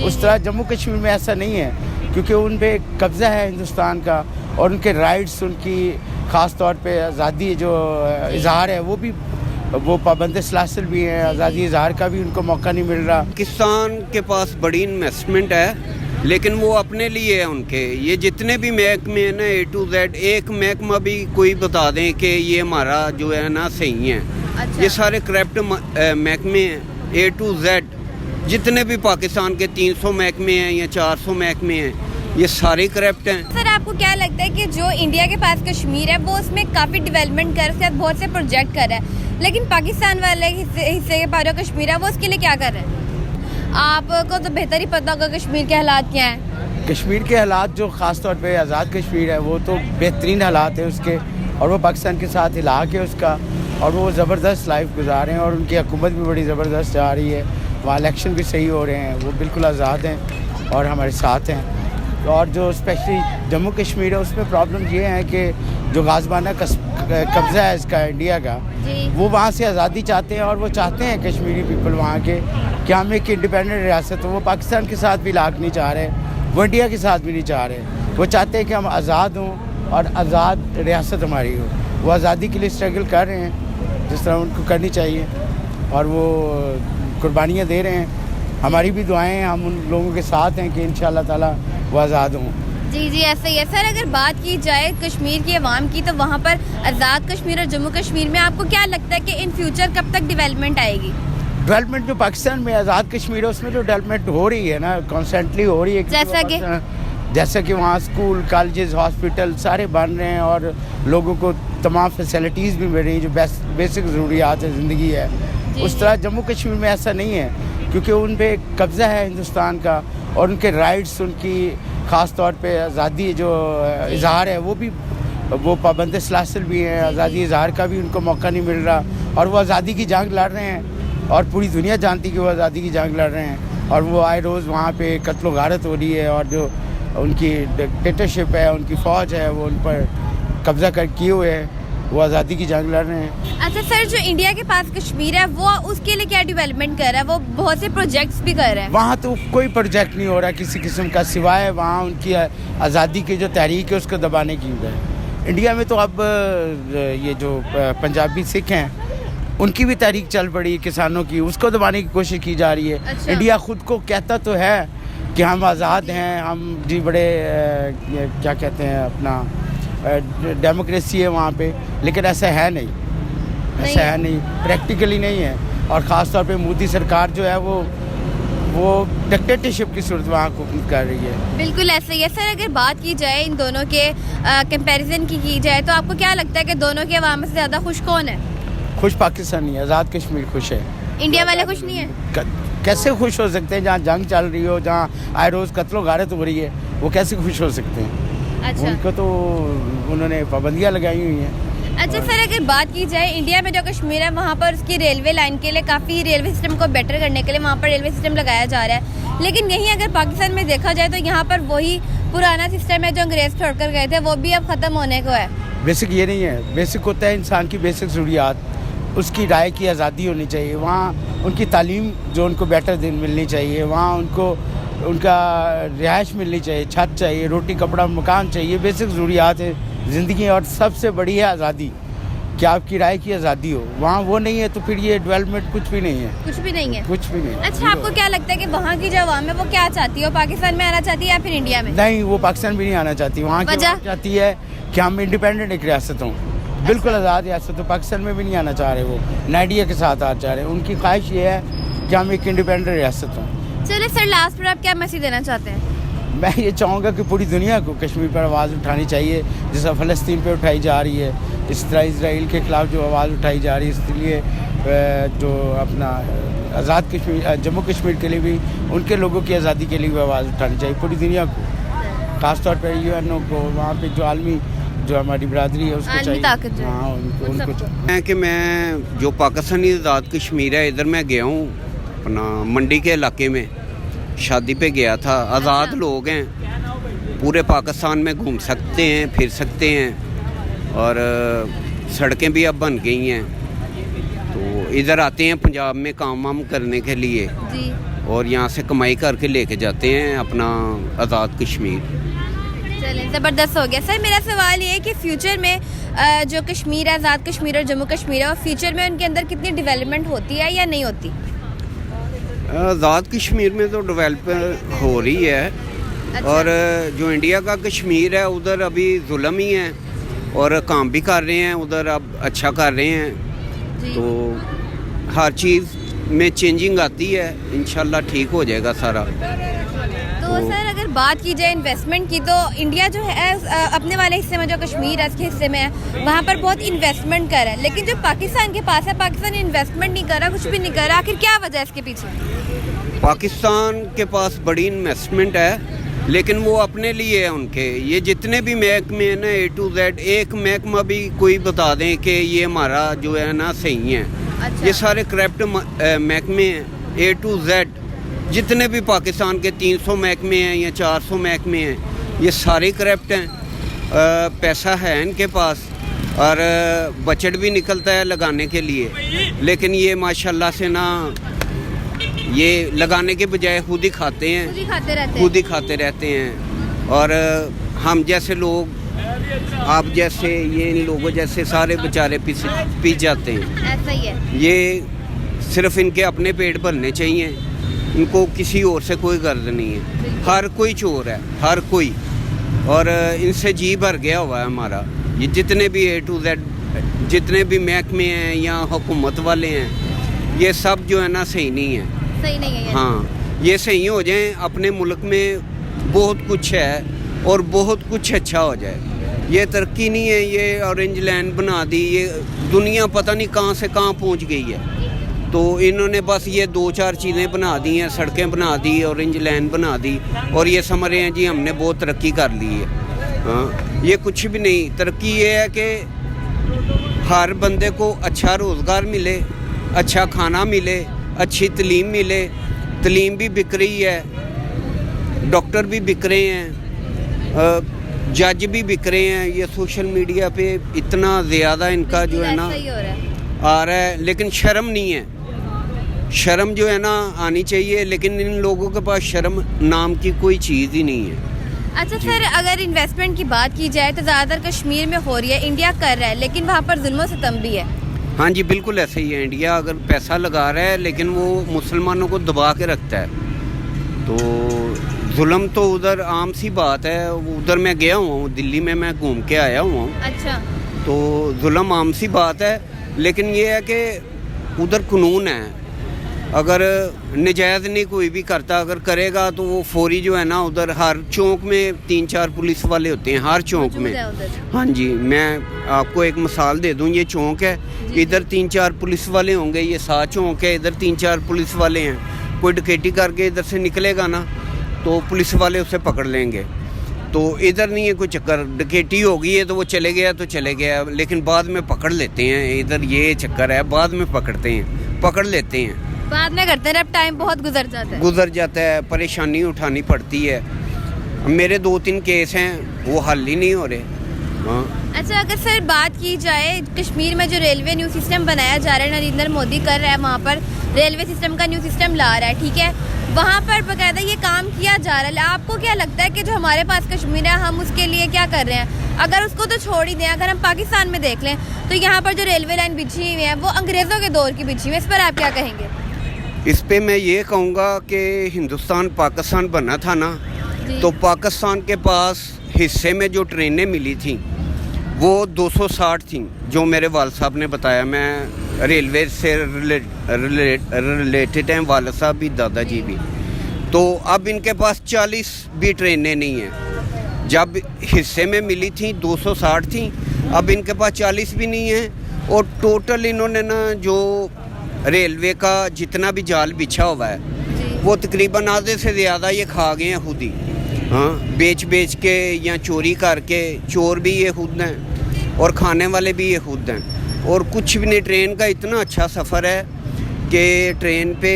اس طرح جموں کشمیر میں ایسا نہیں ہے، کیونکہ ان پہ قبضہ ہے ہندوستان کا، اور ان کے رائٹس، ان کی خاص طور پہ آزادی جو اظہار ہے وہ پابند سلاسل بھی ہیں، آزادی اظہار کا بھی ان کو موقع نہیں مل رہا۔ پاکستان کے پاس بڑی انویسٹمنٹ ہے، لیکن وہ اپنے لیے ہے ان کے۔ یہ جتنے بھی محکمے ہیں نا A to Z، ایک محکمہ بھی کوئی بتا دیں کہ یہ ہمارا جو ہے نا صحیح ہے۔ یہ سارے کرپٹ محکمے ہیں A to Z، جتنے بھی پاکستان کے 300 محکمے ہیں یا 400 محکمے ہیں، یہ سارے کرپٹ ہیں۔ سر آپ کو کیا لگتا ہے کہ جو انڈیا کے پاس کشمیر ہے وہ اس میں کافی ڈیولپمنٹ کر رہا ہے، بہت سے پروجیکٹ کر رہا ہے، لیکن پاکستان والے حصے کے پاس جو کشمیر ہے وہ اس کے لیے کیا کر رہے ہیں؟ آپ کو تو بہتر ہی پتہ ہوگا کشمیر کے حالات کیا ہیں۔ کشمیر کے حالات جو خاص طور پہ آزاد کشمیر ہے وہ تو بہترین حالات ہیں اس کے، اور وہ پاکستان کے ساتھ علاقہ ہے اس کا، اور وہ زبردست لائف گزار رہے ہیں، اور ان کی حکومت بھی بڑی زبردست جا رہی ہے، وہاں الیکشن بھی صحیح ہو رہے ہیں، وہ بالکل آزاد ہیں اور ہمارے ساتھ ہیں۔ اور جو اسپیشلی جموں کشمیر ہے اس میں پرابلم یہ ہے کہ جو غازبانہ قبضہ ہے اس کا انڈیا کا، وہ وہاں سے آزادی چاہتے ہیں، اور وہ چاہتے ہیں کشمیری پیپل وہاں کے کہ ہم ایک انڈیپینڈنٹ ریاست ہو۔ وہ پاکستان کے ساتھ بھی لاگ نہیں چاہ رہے، وہ انڈیا کے ساتھ بھی نہیں چاہ رہے، وہ چاہتے ہیں کہ ہم آزاد ہوں اور آزاد ریاست ہماری ہو۔ وہ آزادی کے لیے اسٹرگل کر رہے ہیں جس طرح ان کو کرنی چاہیے، اور وہ قربانیاں دے رہے ہیں۔ ہماری بھی دعائیں ہیں، ہم ان لوگوں کے ساتھ ہیں کہ انشاءاللہ تعالیٰ وہ آزاد ہوں۔ جی ایسا ہی ہے سر۔ اگر بات کی جائے کشمیر کی عوام کی، تو وہاں پر آزاد کشمیر اور جموں کشمیر میں آپ کو کیا لگتا ہے کہ ان فیوچر کب تک ڈیولپمنٹ آئے گی؟ ڈیولپمنٹ جو پاکستان میں آزاد کشمیر ہے اس میں جو ڈیولپمنٹ ہو رہی ہے نا، کانسٹنٹلی ہو رہی ہے، جیسا کہ وہاں اسکول، کالجز، ہاسپٹل سارے بن رہے ہیں، اور لوگوں کو تمام فیسلٹیز بھی مل رہی ہیں جو بیسک ضروریات ہے زندگی ہے۔ اس طرح جموں کشمیر میں ایسا نہیں ہے، کیونکہ ان پہ قبضہ ہے ہندوستان کا، اور ان کے رائٹس، ان کی خاص طور پہ آزادی جو اظہار ہے وہ پابند سلاسل بھی ہیں، آزادی اظہار کا بھی ان کو موقع نہیں مل رہا، اور وہ آزادی کی جنگ لڑ رہے ہیں، اور پوری دنیا جانتی کہ وہ آزادی کی جنگ لڑ رہے ہیں، اور وہ آئے روز وہاں پہ قتل و غارت ہو رہی ہے، اور جو ان کی ڈکٹیٹرشپ ہے، ان کی فوج ہے، وہ ان پر قبضہ کیے ہوئے ہے، وہ آزادی کی جنگ لڑ رہے ہیں۔ اچھا سر، جو انڈیا کے پاس کشمیر ہے وہ اس کے لیے کیا ڈیولپمنٹ کر رہا ہے؟ وہ بہت سے پروجیکٹس بھی کر رہے ہیں۔ وہاں تو کوئی پروجیکٹ نہیں ہو رہا کسی قسم کا، سوائے وہاں ان کی آزادی کی جو تحریک ہے اس کو دبانے کی وجہ ہے۔ انڈیا میں تو اب یہ جو پنجابی سکھ ہیں ان کی بھی تحریک چل پڑی کسانوں کی، اس کو دبانے کی کوشش کی جا رہی ہے۔ انڈیا خود کو کہتا تو ہے کہ ہم آزاد ہیں، ہم جی بڑے کیا کہتے ہیں اپنا ڈیموکریسی ہے وہاں پہ، لیکن ایسا ہے نہیں، پریکٹیکلی نہیں ہے، اور خاص طور پہ مودی سرکار جو ہے وہ ڈکٹیٹرشپ کی صورت وہاں حکومت کر رہی ہے۔ بالکل ایسا ہی ہے سر۔ اگر بات کی جائے ان دونوں کے کمپیریزن کی جائے تو آپ کو کیا لگتا ہے کہ دونوں کے عوام سے زیادہ خوش کون ہے؟ خوش پاکستانی ہے، آزاد کشمیر خوش ہے۔ انڈیا والے خوش نہیں ہیں؟ کیسے خوش ہو سکتے ہیں؟ جہاں جنگ چل رہی ہو، جہاں آئے روز قتل و غارت ہو رہی ہے، وہ کیسے خوش ہو سکتے ہیں؟ ان کو تو انہوں نے پابندیاں لگائی ہوئی ہیں۔ اچھا سر، اگر بات کی جائے انڈیا میں جو کشمیر ہے وہاں پر اس کی ریلوے لائن کے لیے کافی ریلوے سسٹم کو بیٹر کرنے کے لیے وہاں پر ریلوے سسٹم لگایا جا رہا ہے، لیکن یہیں اگر پاکستان میں دیکھا جائے تو یہاں پر وہی پرانا سسٹم ہے جو انگریز چھوڑ کر گئے تھے، وہ بھی اب ختم ہونے کو ہے۔ بیسک یہ نہیں ہے، بیسک ہوتا ہے انسان کی بیسک ضروریات، اس کی رائے کی آزادی ہونی چاہیے، وہاں ان کی تعلیم جو ان کو بیٹر ملنی چاہیے، وہاں ان کو ان کا رہائش ملنی چاہیے، چھت چاہیے، روٹی کپڑا مکان چاہیے، بیسک ضروریات ہے زندگی، اور سب سے بڑی ہے آزادی، کہ آپ کی رائے کی آزادی ہو۔ وہاں وہ نہیں ہے تو پھر یہ ڈیولپمنٹ کچھ بھی نہیں ہے۔ اچھا، آپ کو کیا لگتا ہے کہ وہاں کی جو عوام ہے وہ کیا چاہتی ہے؟ وہ پاکستان میں آنا چاہتی ہے یا پھر انڈیا میں؟ نہیں، وہ پاکستان بھی نہیں آنا چاہتی، وہاں کی چاہتی ہے کہ ہم انڈیپینڈنٹ ایک ریاست ہوں، بالکل آزاد ریاست ہو۔ پاکستان میں بھی نہیں آنا چاہ رہے، وہ انڈیا کے ساتھ آنا چاہ رہے ہیں۔ ان کی خواہش یہ ہے کہ ہم ایک انڈیپینڈنٹ ریاست ہوں۔ چلے سر، لاسٹ پر آپ کیا میسج دینا چاہتے ہیں؟ میں یہ چاہوں گا کہ پوری دنیا کو کشمیر پر آواز اٹھانی چاہیے، جیسا فلسطین پہ اٹھائی جا رہی ہے، اس طرح اسرائیل کے خلاف جو آواز اٹھائی جا رہی ہے، اس لیے جو اپنا آزاد کشمیر، جموں کشمیر کے لیے بھی ان کے لوگوں کی آزادی کے لیے بھی آواز اٹھانی چاہیے پوری دنیا کو، خاص طور پہ UN کو، وہاں پہ جو عالمی جو ہماری برادری ہے اس کو چاہیے، ہاں ان کو چاہیے کہ میں جو پاکستانی آزاد کشمیر ہے ادھر میں گیا ہوں، اپنا منڈی کے علاقے میں شادی پہ گیا تھا۔ آزاد لوگ ہیں، پورے پاکستان میں گھوم سکتے ہیں، پھر سکتے ہیں، اور سڑکیں بھی اب بن گئی ہیں، تو ادھر آتے ہیں پنجاب میں کام وام کرنے کے لیے، और यहाँ से कमाई करके लेके जाते हैं अपना आज़ाद कश्मीर। चलें, ज़बरदस्त हो गया। सर मेरा सवाल ये है कि फ्यूचर में जो कश्मीर है, आज़ाद कश्मीर और जम्मू कश्मीर है, और फ्यूचर में उनके अंदर कितनी डेवलपमेंट होती है या नहीं होती? आज़ाद कश्मीर में तो डेवलप हो रही है। अच्छा। और जो इंडिया का कश्मीर है उधर अभी जुल्म ही है और काम भी कर रहे हैं उधर, अब अच्छा कर रहे हैं। जी। तो हर चीज़ में चेंजिंग आती है, इंशाल्लाह ठीक हो जाएगा सारा। तो सर अगर बात की जाए इन्वेस्टमेंट की, तो इंडिया जो है अपने वाले हिस्से में, जो कश्मीर है उसके हिस्से में है, वहाँ पर बहुत इन्वेस्टमेंट कर रहा है, लेकिन जो पाकिस्तान के पास है, पाकिस्तान इन्वेस्टमेंट नहीं कर रहा, कुछ भी नहीं कर रहा। आखिर क्या वजह है इसके पीछे? पाकिस्तान के पास बड़ी इन्वेस्टमेंट है लेकिन वो अपने लिए है उनके। ये जितने भी महकमे हैं ना, A to Z, एक महकमा भी कोई बता दें कि ये हमारा जो है ना सही है। अच्छा। ये सारे करप्ट महकमे हैं, A to Z, जितने भी पाकिस्तान के 300 महकमे हैं या 400 महकमे हैं, ये सारे करप्ट हैं। पैसा है इनके पास और बजट भी निकलता है लगाने के लिए, लेकिन ये माशाल्लाह से ना ये लगाने के बजाय खुद ही खाते हैं, खुद ही खाते रहते हैं। खुद ही खाते रहते हैं। और हम जैसे लोग, आप जैसे, ये इन लोगों जैसे सारे बेचारे पी जाते हैं। ऐसा ही है। ये सिर्फ इनके अपने पेट भरने चाहिए, इनको किसी और से कोई गर्ज नहीं है। हर कोई चोर है, हर कोई, और इनसे जी भर गया हुआ है हमारा। ये जितने भी A to Z, जितने भी महकमे हैं या हुकूमत वाले हैं, ये सब जो है ना सही नहीं है। सही नहीं है ये। हाँ, ये सही हो जाएं, अपने मुल्क में बहुत कुछ है और बहुत कुछ अच्छा हो जाए। ये तरक्की नहीं है, ये ऑरेंज लैंड बना दी, ये दुनिया पता नहीं कहाँ से कहाँ पहुँच गई है। तो इन्होंने बस ये 2-4 चीज़ें बना दी हैं, सड़कें बना दी, ऑरेंज लैंड बना दी, और ये समझ रहे हैं जी हमने बहुत तरक्की कर ली है। हाँ, ये कुछ भी नहीं। तरक्की ये है कि हर बंदे को अच्छा रोज़गार मिले, अच्छा खाना मिले, अच्छी तलीम मिले। तलीम भी बिक रही है, डॉक्टर भी बिक रहे हैं, जज भी बिक रहे हैं। ये सोशल मीडिया पे इतना ज़्यादा इनका जो है ना ऐसा ही हो रहा है। आ रहा है, लेकिन शर्म नहीं है। शर्म जो है ना आनी चाहिए, लेकिन इन लोगों के पास शर्म नाम की कोई चीज़ ही नहीं है। अच्छा सर, अगर इन्वेस्टमेंट की बात की जाए तो ज़्यादातर कश्मीर में हो रही है, इंडिया कर रहा है, लेकिन वहाँ पर जुल्म सितम भी है। हाँ जी, बिल्कुल ऐसे ही है। इंडिया अगर पैसा लगा रहा है लेकिन वो मुसलमानों को दबा के रखता है, तो जुल्म तो उधर आम सी बात है। उधर मैं गया हुआ हूँ, दिल्ली में मैं घूम के आया हुआ हूँ। अच्छा। तो जुल्म आम सी बात है, लेकिन ये है कि उधर कानून है। अगर नजायज़ नहीं कोई भी करता, अगर करेगा तो वो फौरी जो है ना, उधर हर चौक में 3-4 पुलिस वाले होते हैं, हर चौक में। हाँ जी, मैं आपको एक मिसाल दे दूँ। ये चौक है, इधर 3-4 पुलिस वाले होंगे, ये 7 चौक है, इधर 3-4 पुलिस वाले हैं। कोई डकैती करके इधर से निकलेगा ना, तो पुलिस वाले उसे पकड़ लेंगे। तो इधर नहीं है कोई चक्कर, डकैती हो गई है तो वो चले गया तो चले गया, लेकिन बाद में पकड़ लेते हैं। इधर ये चक्कर है, बाद में पकड़ते हैं, पकड़ लेते हैं, बाद में करते हैं, अब टाइम बहुत गुजर जाता है, परेशानी उठानी पड़ती है। मेरे 2-3 केस हैं, वो हल ही नहीं हो रहे। हाँ। अच्छा, अगर सर बात की जाए कश्मीर में जो रेलवे न्यू सिस्टम बनाया जा रहा है, नरेंद्र मोदी कर रहा है, वहाँ पर रेलवे सिस्टम का न्यू सिस्टम ला रहा है, ठीक है, वहाँ पर बाकायदा ये काम किया जा रहा है। आपको क्या लगता है कि जो हमारे पास कश्मीर है, हम उसके लिए क्या कर रहे हैं? अगर उसको तो छोड़ ही दें, अगर हम पाकिस्तान में देख लें तो यहाँ पर जो रेलवे लाइन बिछी हुई है वो अंग्रेज़ों के दौर की बिछी हुई है, इस पर आप क्या कहेंगे? इस पे मैं ये कहूँगा कि हिंदुस्तान पाकिस्तान बना था ना, तो पाकिस्तान के पास हिस्से में जो ट्रेनें मिली थी वो 260 थी, जो मेरे वाल साहब ने बताया। मैं रेलवे से रिलेटेड हैं, वाल साहब भी, दादाजी भी। तो अब इनके पास 40 भी ट्रेनें नहीं हैं। जब हिस्से में मिली थी 260 थी, अब इनके पास 40 भी नहीं है। और टोटल इन्होंने ना जो रेलवे का जितना भी जाल बिछा हुआ है, वो तकरीबन आधे से ज़्यादा ये खा गए हैं खुद ही। हाँ, बेच के या चोरी करके, चोर भी ये खुद हैं और खाने वाले भी ये खुद हैं। और कुछ भी नहीं, ट्रेन का इतना अच्छा सफ़र है कि ट्रेन पे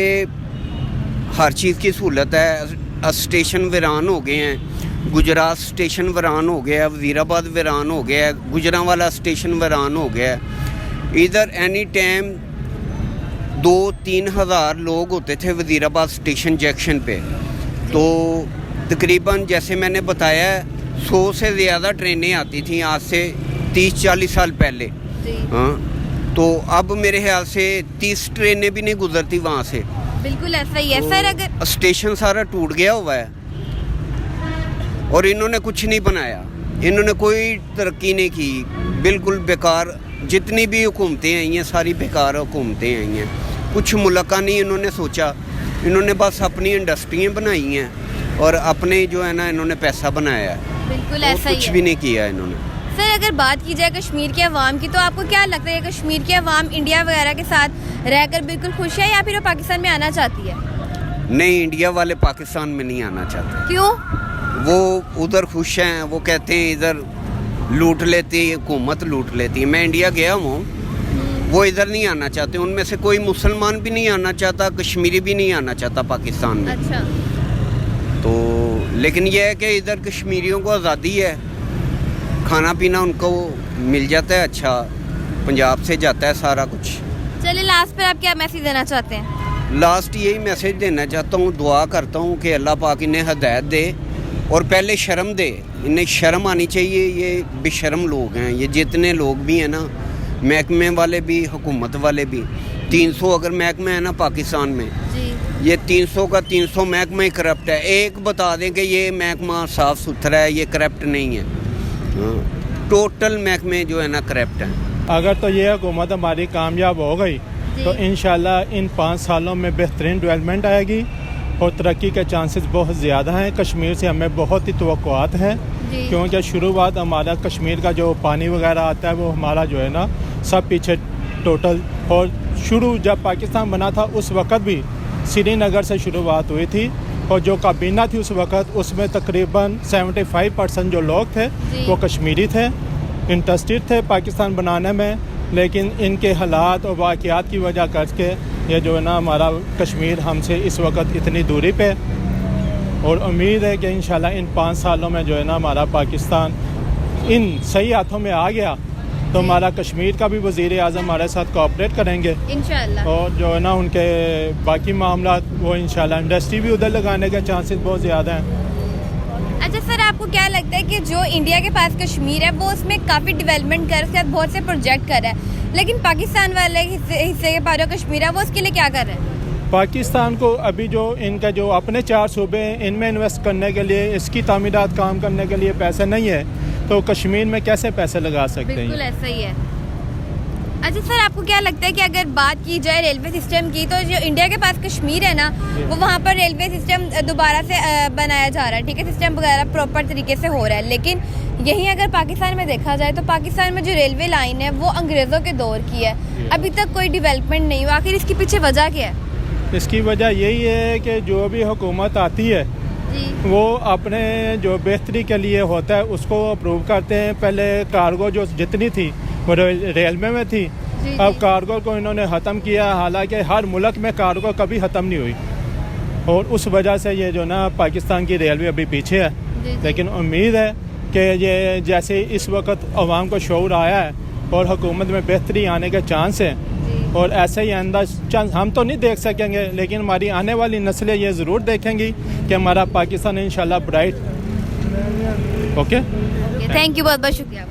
हर चीज़ की सहूलत है। स्टेशन वीरान हो गए हैं, गुजरात स्टेशन वीरान हो गया, वज़ीराबाद वीरान हो गया, गुजरांवाला स्टेशन वीरान हो गया। इधर एनी टाइम 2-3 हज़ार लोग होते थे वज़ीराबाद स्टेशन जंक्शन पे। तो तकरीबन जैसे मैंने बताया 100 से ज़्यादा ट्रेनें आती थी आज से 30-40 साल पहले। हाँ, तो अब मेरे ख्याल से 30 ट्रेनें भी नहीं गुजरती वहाँ से। बिल्कुल ऐसा ही है सर। अगर स्टेशन सारा टूट गया हुआ है और इन्होंने कुछ नहीं बनाया, इन्होंने कोई तरक्की नहीं की, बिल्कुल बेकार। जितनी भी हुकूमतें आई हैं सारी बेकार हुकूमतें आई हैं, कुछ मुल्क का नहीं इन्होंने सोचा। इन्होंने बस अपनी इंडस्ट्रियाँ बनाई हैं और अपने जो है ना इन्होंने पैसा बनाया है। बिल्कुल और ऐसा ही कुछ है भी नहीं किया इन्होंने। सर। अगर बात की जाए कश्मीर के अवाम की, तो आपको क्या लगता है कश्मीर के अवाम इंडिया वगैरह के साथ रहकर बिल्कुल खुश है या फिर वो पाकिस्तान में आना चाहती है? नहीं, इंडिया वाले पाकिस्तान में नहीं आना चाहते। क्यों? वो उधर खुश हैं, वो कहते हैं इधर लूट लेती है हुकूमत, लूट लेती है। मैं इंडिया गया हूँ, वो इधर नहीं आना चाहते। उनमें से कोई मुसलमान भी नहीं आना चाहता, कश्मीरी भी नहीं आना चाहता पाकिस्तान में। अच्छा। तो लेकिन यह है कि इधर कश्मीरियों को आज़ादी है, खाना पीना उनको मिल जाता है, अच्छा पंजाब से जाता है सारा कुछ। चलिए लास्ट पर आप क्या मैसेज देना चाहते हैं? लास्ट यही मैसेज देना चाहता हूँ, दुआ करता हूँ कि अल्लाह पाक इन्हें हदायत दे और पहले शर्म दे। इन्हें शर्म आनी चाहिए। ये बेशर्म लोग हैं, ये जितने लोग भी हैं ना, महकमे वाले भी, हुकूमत वाले भी। 300 अगर महकमे है ना पाकिस्तान में, जी। ये 300 का 300 महकमा ही करप्ट है। एक बता दें कि ये महकमा साफ़ सुथरा है, ये करप्ट नहीं है। टोटल महकमे जो है ना करप्ट हैं। अगर तो ये हुकूमत हमारी कामयाब हो गई तो इंशाल्लाह इन 5 सालों में बेहतरीन डेवलपमेंट आएगी और तरक्की के चांसेस बहुत ज़्यादा हैं। कश्मीर से हमें बहुत ही तवक्कुआत हैं, क्योंकि शुरुआत हमारा कश्मीर का जो पानी वगैरह आता है वो हमारा जो है ना सब पीछे टोटल। और शुरू जब पाकिस्तान बना था उस वक़्त भी श्रीनगर से शुरुआत हुई थी और जो काबीना थी उस वक़्त उसमें तकरीबन 75% जो लोग थे वो कश्मीरी थे, इंटरेस्टेड थे पाकिस्तान बनाने में। लेकिन इनके हालात और वाक़यात की वजह करके ये जो है ना हमारा कश्मीर हमसे इस वक्त इतनी दूरी पे। और उम्मीद है कि इंशाल्लाह इन 5 सालों में जो है ना हमारा पाकिस्तान इन सही हाथों में आ गया तो हमारा कश्मीर का भी वज़ीर आज़म हमारे साथ कोऑपरेट करेंगे इंशाल्लाह। और जो है ना उनके बाकी मामला वो इंशाल्लाह इंडस्ट्री भी उधर लगाने के चांसेस बहुत ज़्यादा हैं। अच्छा सर, आपको क्या लगता है कि जो इंडिया के पास कश्मीर है वो उसमें काफ़ी डेवलपमेंट कर रहा है, बहुत से प्रोजेक्ट कर रहा है, लेकिन पाकिस्तान वाले हिस्से के पास जो कश्मीर है वो उसके लिए क्या कर रहे हैं? पाकिस्तान को अभी जो इनका जो अपने 4 सूबे हैं इनमें इन्वेस्ट करने के लिए, इसकी तामीरात काम करने के लिए पैसे नहीं है, तो कश्मीर में कैसे पैसे लगा सकते हैं? बिल्कुल ऐसा ही है। अच्छा सर, आपको क्या लगता है कि अगर बात की जाए रेलवे सिस्टम की, तो जो इंडिया के पास कश्मीर है ना वो वहाँ पर रेलवे सिस्टम दोबारा से बनाया जा रहा है, ठीक है, सिस्टम वगैरह प्रॉपर तरीके से हो रहा है। लेकिन यहीं अगर पाकिस्तान में देखा जाए तो पाकिस्तान में जो रेलवे लाइन है वो अंग्रेज़ों के दौर की है, अभी तक कोई डेवलपमेंट नहीं हुआ। आखिर इसके पीछे वजह क्या है? इसकी वजह यही है कि जो भी हुकूमत आती है वो अपने जो बेहतरी के लिए होता है उसको अप्रूव करते हैं। पहले कार्गो जो जितनी थी वो रेलवे में थी, अब कार्गो को इन्होंने ख़त्म किया, हालांकि हर मुल्क में कार्गो कभी ख़त्म नहीं हुई और उस वजह से ये जो ना पाकिस्तान की रेलवे अभी पीछे है। लेकिन उम्मीद है कि ये जैसे इस वक्त अवाम को शऊर आया है और हुकूमत में बेहतरी आने के चांस हैं और ऐसे ही आइंदा हम तो नहीं देख सकेंगे लेकिन हमारी आने वाली नस्लें ये ज़रूर देखेंगी कि हमारा पाकिस्तान इंशाल्लाह ब्राइट। ओके, थैंक यू, बहुत बहुत शुक्रिया।